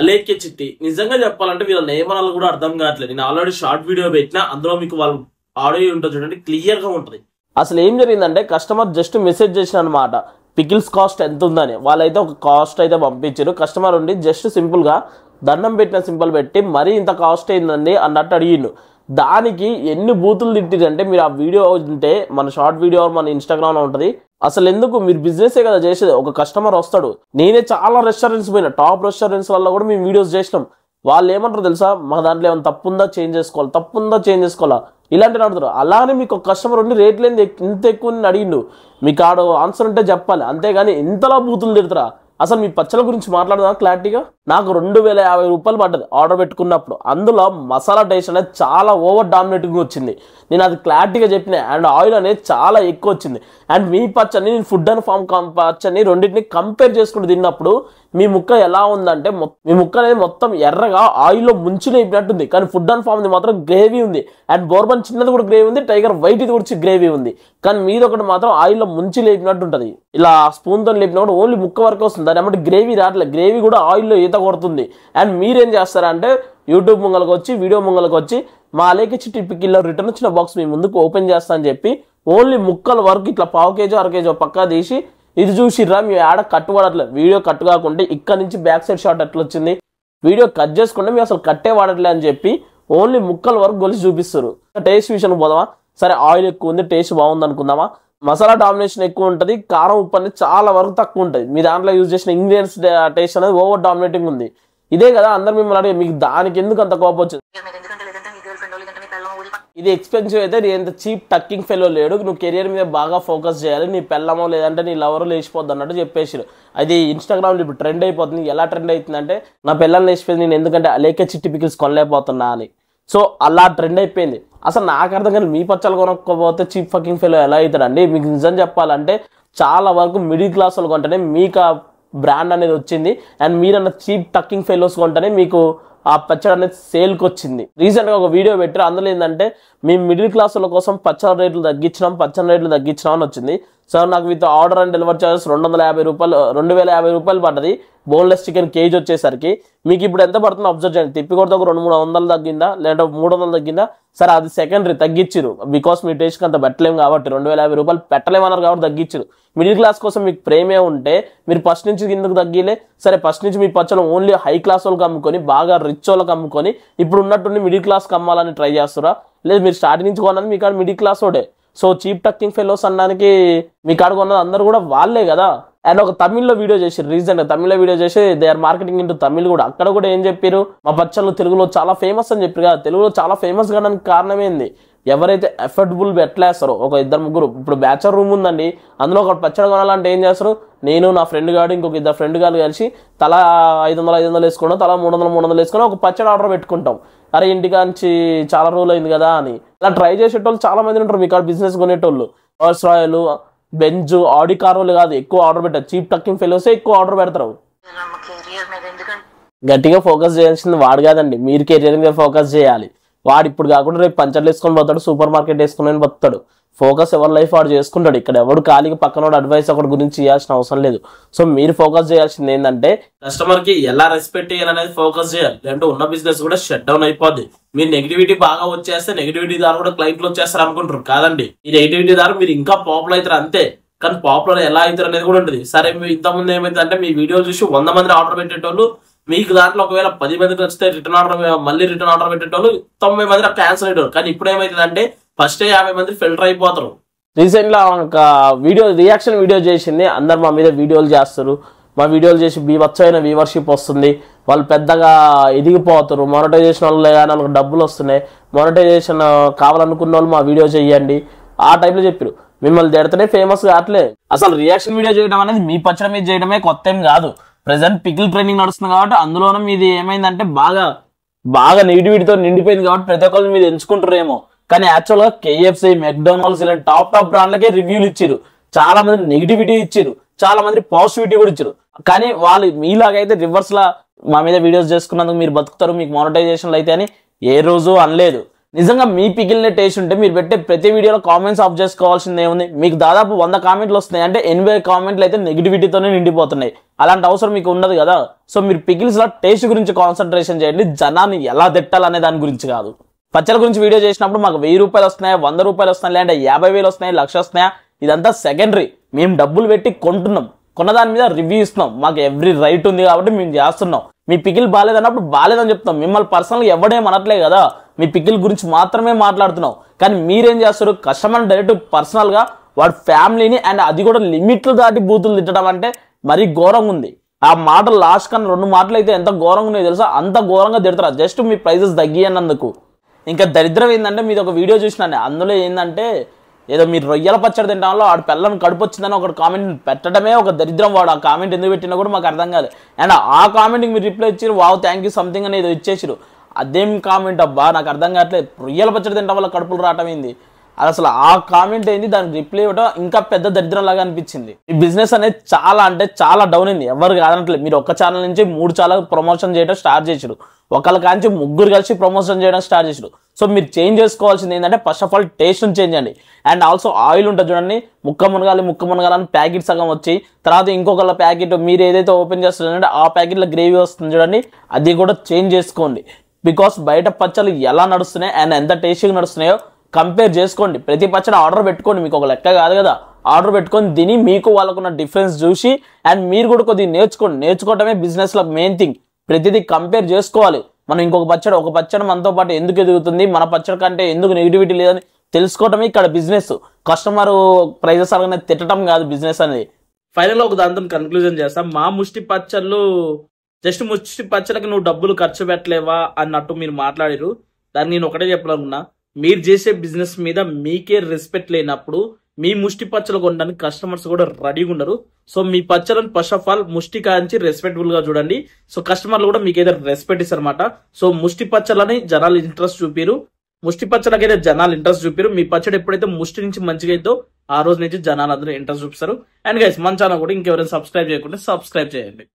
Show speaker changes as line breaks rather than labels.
అలేఖ్య చిట్టి నిజంగా చెప్పాలంటే వీళ్ళ నియమనాలు కూడా అర్థం కావట్లేదు. నేను ఆల్రెడీ షార్ట్ వీడియో పెట్టినా, అందులో మీకు వాళ్ళు ఆడియో ఉంటుంది చూడండి, క్లియర్ గా ఉంటది. అసలు ఏం జరిగిందంటే కస్టమర్ జస్ట్ మెసేజ్ చేసిన అనమాట, పికిల్స్ కాస్ట్ ఎంత ఉందని. వాళ్ళైతే ఒక కాస్ట్ అయితే పంపించారు. కస్టమర్ ఉండి జస్ట్ సింపుల్ గా దండం పెట్టిన సింపుల్ పెట్టి మరీ ఇంత కాస్ట్ అయిందండి అన్నట్టు అడిగిండు. దానికి ఎన్ని బూతులు తిట్టిరంటే మీరు ఆ వీడియో ఉంటే మన షార్ట్ వీడియో మన ఇన్స్టాగ్రామ్ లో ఉంటది. అసలు ఎందుకు మీరు బిజినెస్ కదా చేసేది. ఒక కస్టమర్ వస్తాడు, నేనే చాలా రెస్టారెంట్స్ పోయినా, టాప్ రెస్టారెంట్స్ వల్ల కూడా మేము వీడియోస్ చేసినాం. వాళ్ళు ఏమంటారు తెలుసా, మా దాంట్లో ఏమైనా తప్పుందా చేంజ్ చేసుకోవాలి, తప్పుందా చేంజ్ చేసుకోవాలా ఇలాంటివి అడుగుతారు. అలానే మీకు ఒక కస్టమర్ ఉండి రేట్లు ఏంది ఇంత ఎక్కువ అడిగిండు, మీకు ఆడ ఆన్సర్ ఉంటే చెప్పాలి, అంతేగాని ఇంతలా బూతులు తిడతారా. అసలు మీ పచ్చల గురించి మాట్లాడదా క్లారిటీగా. నాకు 2050 రూపాయలు పడ్డది ఆర్డర్ పెట్టుకున్నప్పుడు. అందులో మసాలా టేస్ట్ అనేది చాలా ఓవర్ డామినేటింగ్ వచ్చింది. నేను అది క్లారిటీగా చెప్పిన. అండ్ ఆయిల్ అనేది చాలా ఎక్కువ వచ్చింది. అండ్ మీ పచ్చని నేను ఫుడ్ అండ్ ఫార్మ్ పచ్చని రెండింటిని కంపేర్ చేసుకుంటూ తిన్నప్పుడు మీ ముక్క ఎలా ఉందంటే, మీ ముక్క అనేది మొత్తం ఎర్రగా ఆయిల్లో ముంచి లేపినట్టుంది. కానీ ఫుడ్ అండ్ ఫార్మ్ది మాత్రం గ్రేవీ ఉంది. అండ్ బోర్బన్ చిన్నది కూడా గ్రేవీ ఉంది, టైగర్ వైట్ ఇది కూడా గ్రేవీ ఉంది. కానీ మీది ఒకటి మాత్రం ఆయిల్లో ముంచి లేపినట్టు ఉంటుంది. ఇలా స్పూన్తో లేపినప్పుడు ఓన్లీ ముక్క వరకు వస్తుంది, దాని ఏమంటే గ్రేవీ రావట్లేదు. గ్రేవీ కూడా ఆయిల్లో ఈత కొడుతుంది. అండ్ మీరేం చేస్తారంటే యూట్యూబ్ ముంగలకు వచ్చి, వీడియో ముంగలకు వచ్చి, మా అలేఖ్య చిట్టి పికిల్లో రిటర్న్ వచ్చిన బాక్స్ మీ ముందుకు ఓపెన్ చేస్తా అని చెప్పి ఓన్లీ ముక్కల వరకు ఇట్లా పావు కేజీ 1/2 కేజీ పక్కా తీసి ఇది చూసిర్రా, మీ ఆడ కట్టుబడట్లేదు. వీడియో కట్టు కాకుంటే ఇక్కడ నుంచి బ్యాక్ సైడ్ షాట్ ఎట్లా వచ్చింది, వీడియో కట్ చేసుకుంటే మీరు అసలు కట్టే వాడట్లే అని చెప్పి ఓన్లీ ముక్కల వరకు గొలిసి చూపిస్తారు. టేస్ట్ విషయానికి పోదామా, సరే ఆయిల్ ఎక్కువ ఉంది, టేస్ట్ బాగుంది అనుకుందామా. మసాలా డామినేషన్ ఎక్కువ ఉంటుంది, కారం ఉప్పు అనేది చాలా వరకు తక్కువ ఉంటుంది. మీ దాంట్లో యూజ్ చేసిన ఇంగ్రీడియంట్స్ టేస్ట్ అనేది ఓవర్ డామినేటింగ్ ఉంది. ఇదే కదా అందరు మిమ్మల్ని అడిగి మీకు దానికి ఎందుకు అంత కోపం వచ్చింది. ఇది ఎక్స్పెన్సివ్ అయితే నీ ఎంత చీప్ టక్కింగ్ ఫెలో లేడు. నువ్వు కెరియర్ మీద బాగా ఫోకస్ చేయాలి, నీ పెళ్ళమో లేదంటే నీ లవరో లేచిపోద్ది అన్నట్టు చెప్పేసారు. అది ఇన్స్టాగ్రామ్లో ఇప్పుడు ట్రెండ్ అయిపోతుంది. ఎలా ట్రెండ్ అవుతుందంటే నా పిల్లల్ని లేచిపోయింది నేను ఎందుకంటే అలేఖ్య చిట్టి పికిల్స్ కొనలేకపోతున్నా అని. సో అలా ట్రెండ్ అయిపోయింది. అసలు నాకు అర్థం కానీ మీ పచ్చలు కొనకపోతే చీప్ ఫకింగ్ ఫెలో ఎలా అవుతాడండి. మీకు నిజం చెప్పాలంటే చాలా వరకు మిడిల్ క్లాస్ వాళ్ళు కొంటేనే మీకు ఆ బ్రాండ్ అనేది వచ్చింది. అండ్ మీరన్న చీప్ టక్కింగ్ ఫెలోస్ కొంటేనే మీకు ఆ పచ్చడి అనేది సేల్కి వచ్చింది. రీసెంట్గా ఒక వీడియో పెట్టారు, అందులో ఏంటంటే మేము మిడిల్ క్లాస్ వాళ్ళ కోసం పచ్చడి రేట్లు తగ్గించినాం అని వచ్చింది. సో నాకు with order and delivery charges 2050 రూపాయలు పడ్డది. బోన్లెస్ చికెన్ కేజీ వచ్చేసరికి మీకు ఇప్పుడు ఎంత పడుతుందో అబ్జర్వ్ చేయండి. తిప్పి కొడితే ఒక 200-300 తగ్గిందా, లేదంటే 300 తగ్గిందా, సరే అది సెకండరీ తగ్గించారు. బికాస్ మీ టేస్ట్కి అంత పెట్టలేము కాబట్టి, 2050 రూపాయలు పెట్టలేమన్నారు కాబట్టి తగ్గించారు. మిడిల్ క్లాస్ కోసం మీకు ప్రేమే ఉంటే మీరు ఫస్ట్ నుంచి కిందకు తగ్గిలే. సరే ఫస్ట్ నుంచి మీ పచ్చలు ఓన్లీ హై క్లాస్ వాళ్ళకి అమ్ముకొని, బాగా రిచ్ వాళ్ళకి అమ్ముకొని ఇప్పుడు ఉన్నట్టుండి మిడిల్ క్లాస్కి అమ్మాలని ట్రై చేస్తారా? లేదు మీరు స్టార్టింగ్ నుంచి కొన్నది మీ కాడ మిడిల్ క్లాస్ వాడే. సో చీప్ టక్కింగ్ ఫెలోస్ అనడానికి మీ కాడ కొన్నది అందరు కూడా వాళ్ళే కదా. అండ్ ఒక తమిళ్లో వీడియో చేశారు, రీసెంట్గా తమిళ్లో వీడియో చేసి they are marketing into Tamil కూడా. అక్కడ కూడా ఏం చెప్పారు, మా పచ్చళ్ళు తెలుగులో చాలా ఫేమస్ అని చెప్పారు కదా. తెలుగులో చాలా ఫేమస్ కావడానికి కారణం ఏంది, ఎవరైతే ఎఫర్డబుల్ ఎట్లేస్తారో. ఒక 2-3 ఇప్పుడు బ్యాచలర్ రూమ్ ఉందండి, అందులో ఒక పచ్చడి కొనాలంటే ఏం చేస్తారు, నేను నా ఫ్రెండ్ గాడు ఇంకొక 2 ఫ్రెండ్ గారు కలిసి తలా 500 వేసుకున్నాం, తలా 300 వేసుకుని ఒక పచ్చడి ఆర్డర్ పెట్టుకుంటాం. అరే ఇంటికాంచి చాలా రోజులు అయింది కదా అని. అలా ట్రై చేసేటోళ్ళు చాలా మంది ఉంటారు మీ కాడ బిజినెస్ కొనేటోళ్ళు. రోల్స్ రాయల్, బెంజ్, ఆడి కారోలు కాదు ఎక్కువ ఆర్డర్ పెట్టారు. చీప్ టక్కింగ్ ఫెలోసే ఎక్కువ ఆర్డర్ పెడతారు. గట్టిగా ఫోకస్ చేయాల్సింది వాడు కాదండి, మీరు కెరియర్ మీద ఫోకస్ చేయాలి. వాడు ఇప్పుడు కాకుండా రేపు పంచర్లు వేసుకొని పోతాడు, సూపర్ మార్కెట్ వేసుకుని పోతాడు. ఫోకస్ ఎవరి లైఫ్ వాడు చేసుకుంటాడు. ఇక్కడ ఎవడు ఖాళీగా పక్కన అడ్వైస్ ఒకటి గురించి ఇవ్వాల్సిన అవసరం లేదు. సో మీరు ఫోకస్ చేయాల్సింది ఏంటంటే కస్టమర్ కి ఎలా రెస్పెక్ట్ చేయాలనేది ఫోకస్ చేయాలి. లేదంటే ఉన్న బిజినెస్ కూడా షట్ డౌన్ అయిపోద్ది. మీరు నెగిటివిటీ బాగా వచ్చేస్తే నెగిటివిటీ ద్వారా కూడా క్లయింట్లు వచ్చేస్తారు అనుకుంటారు. కాదండి, ఈ నెగిటివిటీ ద్వారా మీరు ఇంకా పాపులర్ అవుతారు అంతే. కానీ పాపులర్ ఎలా అవుతారు అనేది కూడా ఉంటుంది. సరే మీరు ఇంతకుముందు ఏమైందంటే మీ వీడియోలు చూసి 100 మంది ఆర్డర్ పెట్టేటోళ్ళు, మీకు దాంట్లో ఒకవేళ 10 మందికి వస్తే రిటర్న్ ఆర్డర్ పెట్టేటోళ్ళు 90 మంది క్యాన్సిల్ అయ్యేటోళ్ళు. కానీ ఇప్పుడు ఏమైతుందంటే ఫస్ట్ 50 మంది ఫిల్టర్ అయిపోతారు. రీసెంట్గా ఒక వీడియో రియాక్షన్ వీడియో చేసింది, అందరు మా మీద వీడియోలు చేస్తారు. మా వీడియోలు చేసి బీభత్సమైన వ్యూవర్షిప్ వస్తుంది, వాళ్ళు పెద్దగా ఎదిగిపోతారు. మానిటైజేషన్ వాళ్ళు కానీ వాళ్ళకి డబ్బులు వస్తున్నాయి, మానిటైజేషన్ కావాలనుకున్న వాళ్ళు మా వీడియో చేయండి ఆ టైప్లో చెప్పారు. మిమ్మల్ని తిడితేనే ఫేమస్ కావట్లే. అసలు రియాక్షన్ వీడియో చేయడం అనేది మీ పచ్చడి మీద చేయడమే కొత్త ఏం కాదు. ప్రెసెంట్ పికిల్ ట్రైనింగ్ నడుస్తుంది కాబట్టి అందులోనే మీది ఏమైందంటే బాగా నెగిటివిటీతో నిండిపోయింది కాబట్టి ప్రతి ఒక్కరు మీరు ఎంచుకుంటారేమో. కానీ యాక్చువల్గా KFC, మెక్డొనాల్డ్స్ ఇలాంటి టాప్ బ్రాండ్లకే రివ్యూలు ఇచ్చారు. చాలా మంది నెగిటివిటీ ఇచ్చారు, చాలా మంది పాజిటివిటీ కూడా ఇచ్చారు. కానీ వాళ్ళు మీలాగైతే రివర్స్ లా మా మీద వీడియోస్ చేసుకున్నందుకు మీరు బతుకుతారు, మీకు మానిటైజేషన్లు అయితే అని ఏ రోజు అనలేదు. నిజంగా మీ పికిల్నే టేస్ట్ ఉంటే మీరు పెట్టే ప్రతి వీడియోలో కామెంట్స్ ఆఫ్ చేసుకోవాల్సింది ఏముంది? మీకు దాదాపు 100 కామెంట్లు వస్తున్నాయి అంటే 80 కామెంట్లు అయితే నెగిటివిటీతోనే నిండిపోతున్నాయి. అలాంటి అవసరం మీకు ఉండదు కదా. సో మీరు పికిల్స్ లో టేస్ట్ గురించి కాన్సన్ట్రేషన్ చేయండి, జనాన్ని ఎలా తిట్టాలనే దాని గురించి కాదు. పచ్చల గురించి వీడియో చేసినప్పుడు మాకు 1000 రూపాయలు వస్తున్నాయా, 100 రూపాయలు వస్తున్నాయి, లేదంటే 50,000 వస్తున్నాయి, 1,00,000 వస్తున్నాయా, ఇదంతా సెకండరీ. మేము డబ్బులు పెట్టి కొంటున్నాం, కొన్న దాని మీద రివ్యూ ఇస్తున్నాం. మాకు ఎవ్రీ రైట్ ఉంది కాబట్టి మేము చేస్తున్నాం. మీ పికిల్ బాగాలేదన్నప్పుడు బాగాలేదని చెప్తాం. మిమ్మల్ని పర్సనల్గా ఎవడేం అనట్లే కదా, మీ పికిల్ గురించి మాత్రమే మాట్లాడుతున్నాం. కానీ మీరేం చేస్తారు? కస్టమర్ డైరెక్ట్ పర్సనల్ గా వాడి ఫ్యామిలీని, అండ్ అది కూడా లిమిట్లు దాటి బూతులు తిట్టడం అంటే మరీ ఘోరంగా ఉంది. ఆ మాటలు లాస్ట్ కన్నా 2 మాటలు అయితే ఎంత ఘోరంగా ఉన్నాయో తెలుసా? అంత ఘోరంగా తిడతారు జస్ట్ మీ ప్రైజెస్ తగ్గియన్నందుకు. ఇంకా దరిద్రం ఏంటంటే, మీద ఒక వీడియో చూసినాను, అందులో ఏంటంటే ఏదో మీరు రొయ్యల పచ్చడి తింటాలో ఆడు పిల్లని కడుపు వచ్చిందని ఒక కామెంట్ పెట్టడమే ఒక దరిద్రం. వాడు ఆ కామెంట్ ఎందుకు పెట్టినా కూడా మాకు అర్థం కాదు. అండ్ ఆ కామెంట్కి మీరు రిప్లై ఇచ్చారు, వావ్ థ్యాంక్ యూ సంథింగ్ అనేది ఇచ్చేసారు. అదేం కామెంట్ అబ్బా, నాకు అర్థం కావట్లేదు. రొయ్యల పచ్చడి తింటాం వల్ల కడుపులు రావటం ఏంది? అసలు ఆ కామెంట్ ఏంది, దానికి రిప్లై ఇవ్వడం ఇంకా పెద్ద దరిద్రం లాగా అనిపించింది. ఈ బిజినెస్ అనేది చాలా అంటే చాలా డౌన్ అయింది. ఎవరు కాదనట్లేదు. మీరు ఒక్క ఛానల్ నుంచి 3 ఛానల్ ప్రమోషన్ చేయడం స్టార్ట్ చేసారు, ఒకళ్ళ కాంచి 3 కలిసి ప్రమోషన్ చేయడం స్టార్ట్ చేసారు. సో మీరు చేంజ్ చేసుకోవాల్సింది ఏంటంటే first of all taste change చేయండి. అండ్ ఆల్సో ఆయిల్ ఉంటుంది చూడండి, ముక్క మునగాలని ప్యాకెట్ సగం వచ్చి, తర్వాత ఇంకొకళ్ళ ప్యాకెట్ మీరు ఏదైతే ఓపెన్ చేస్తున్నారంటే ఆ ప్యాకెట్లో గ్రేవీ వస్తుంది చూడండి, అది కూడా చేంజ్ చేసుకోండి. బికాస్ బయట పచ్చళ్ళు ఎలా నడుస్తున్నాయి అండ్ ఎంత టేస్టీగా నడుస్తున్నాయో కంపేర్ చేసుకోండి. ప్రతి పచ్చడి ఆర్డర్ పెట్టుకోండి, మీకు ఒక లెక్క కాదు కదా. ఆర్డర్ పెట్టుకొని తిని మీకు వాళ్ళకున్న డిఫరెన్స్ చూసి అండ్ మీరు కూడా కొద్దిగా నేర్చుకోండి. నేర్చుకోవటమే బిజినెస్ లో మెయిన్ థింగ్. ప్రతిదీ కంపేర్ చేసుకోవాలి. మనం ఒక పచ్చడి మనతో పాటు ఎందుకు ఎదుగుతుంది, మన పచ్చడి కంటే ఎందుకు నెగిటివిటీ లేదని తెలుసుకోవటమే ఇక్కడ బిజినెస్. కస్టమర్ ప్రైజెస్ అలాగే తిట్టడం కాదు బిజినెస్ అనేది. ఫైనల్ ఒక దాంతో కన్క్లూజన్ చేస్తాం. మా ముష్టి పచ్చళ్ళు జస్ట్ ముష్టి పచ్చళ్ళకి నువ్వు డబ్బులు ఖర్చు పెట్టలేవా అన్నట్టు మీరు మాట్లాడారు. దాన్ని నేను ఒకటే చెప్పాలనుకున్నా, మీరు చేసే బిజినెస్ మీద మీకే రెస్పెక్ట్ లేనప్పుడు మీ ముష్టి పచ్చలు కొనడానికి కస్టమర్స్ కూడా రెడీగా ఉండరు. సో మీ పచ్చలను ఫస్ట్ ఆఫ్ ఆల్ ముష్టి కాంచి రెస్పెక్ట్ఫుల్ గా చూడండి. సో కస్టమర్లు కూడా మీకు ఏదైనా రెస్పెక్ట్ ఇస్తారనమాట. సో ముష్టి పచ్చలని జనాలు ఇంట్రెస్ట్ చూపిరు, ముష్టి పచ్చలకైతే జనాలు ఇంట్రెస్ట్ చూపిరు. మీ పచ్చడి ఎప్పుడైతే ముష్టి నుంచి మంచిగా అయిద్దో ఆ రోజు నుంచి జనాలు అందరూ ఇంట్రెస్ట్ చూపిస్తారు. అండ్ గైస్ మన ఛానల్ కూడా ఇంకెవరైనా సబ్స్క్రైబ్ చేయకుంటే సబ్స్క్రైబ్ చేయండి.